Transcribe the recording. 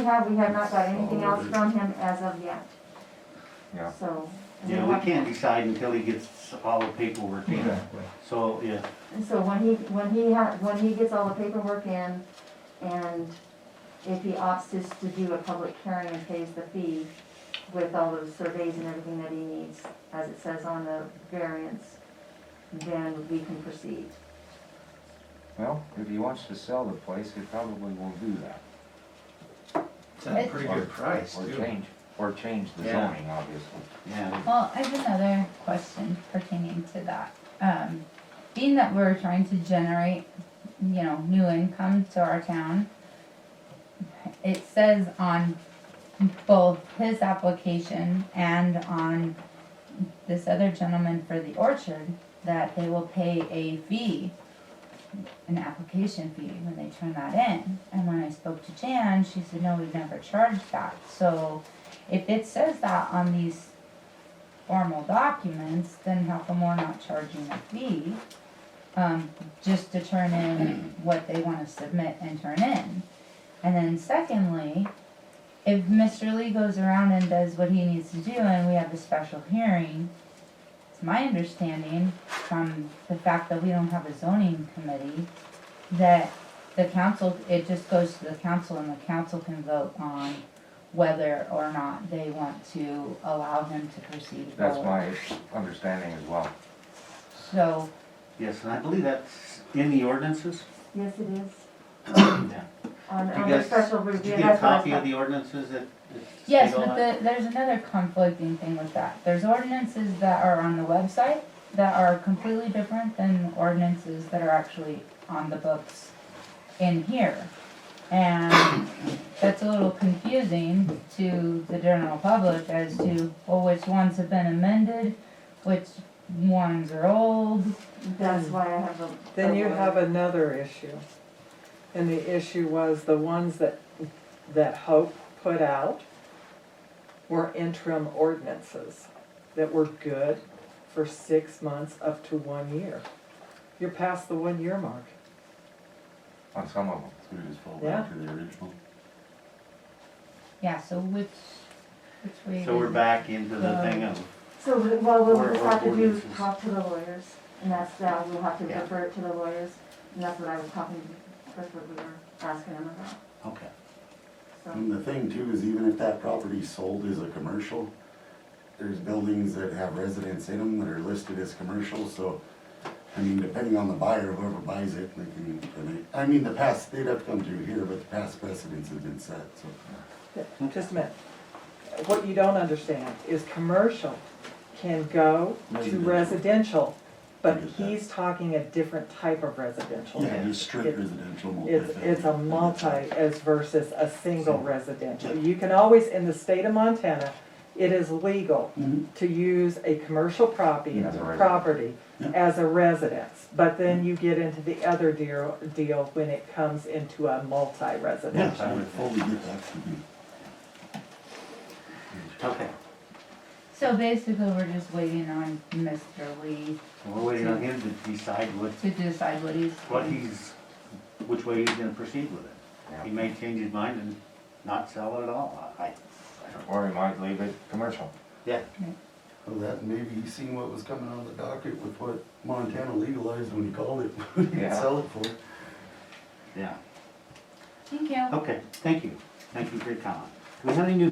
we have not got anything else from him as of yet, Yeah. so. Yeah, we can't decide until he gets all the paperwork in. Exactly. So, yeah, And so when he gets all the paperwork in, and if he opts just to do a public hearing and pays the fee with all those surveys and everything that he needs, as it says on the variance, then we can proceed. Well, if he wants to sell the place, he probably will do that. It's at a pretty good price, Or too. change the Yeah. zoning, obviously. yeah. Well, I have another question pertaining to that. Being that we're trying to generate, new income to our town, it says on both his application and on this other gentleman for the orchard that they will pay a fee, an application fee when they turn that in. And when I spoke to Jan, she said, no, we've never charged that. So if it says that on these formal documents, then how come we're not charging a fee? Just to turn in what they wanna submit and turn in. And then secondly, if Mr. Lee goes around and does what he needs to do and we have a special hearing, it's my understanding from the fact that we don't have a zoning committee, that the council, it just goes to the council and the council can vote on whether or not they want to allow him to proceed That's forward. my understanding as well. So, Yes, and I believe that's in the ordinances. Yes, it is. Yeah. On Did you the guys- special Did review. you get a that's what I copy of thought. the ordinances that? yes, state all but that? there's another conflicting thing with that. There's ordinances that are on the website that are completely different than ordinances that are actually on the books in here. And that's a little confusing to the general public as to, well, which ones have been amended, which ones are old. That's why I have a. Then you have another issue. And the issue was the ones that Hope put out were interim ordinances that were good for 6 months up to 1 year. You're past the 1 year mark. On some of them. So we just fall Yeah. back to the original. Yeah, so which way? So we're back into the thing of, So, well, we'll Or- just or have to do, ordinances. talk to the lawyers, and that's, we'll have to Yeah. defer it to the lawyers, and that's what I was talking, that's what we were asking them about, okay. so. And the thing too is even if that property's sold as a commercial, there's buildings that have residents in them that are listed as commercial, so, I mean, depending on the buyer, whoever buys it, they can, I mean, the past, they'd have to come through here, but the past precedents have been set, so. Just a minute. What you don't understand is commercial can go to Residential. residential, but I get that. he's talking a different type of residential. Yeah, just straight It- residential. It's a multi as versus a single residential. You can always, in the state of Montana, it is legal Mhm. to use a commercial property, As a residence. property Yeah. as a residence. But then you get into the other deal when it comes into a Yeah, multi-residential. I would fully get that. Mhm. Okay, So basically, we're just waiting on Mr. Lee so we're waiting on him to decide to decide which way he's gonna proceed with it. Yeah. He may change his mind and not sell it at all. I don't know. Or he might leave it commercial. Yeah, Well, that, maybe he seen what was coming on the docket with what Montana legalized when he called it, what he Yeah. sell it for. yeah. Thank you. Okay, thank you. Thank you for your comment. Do we have any new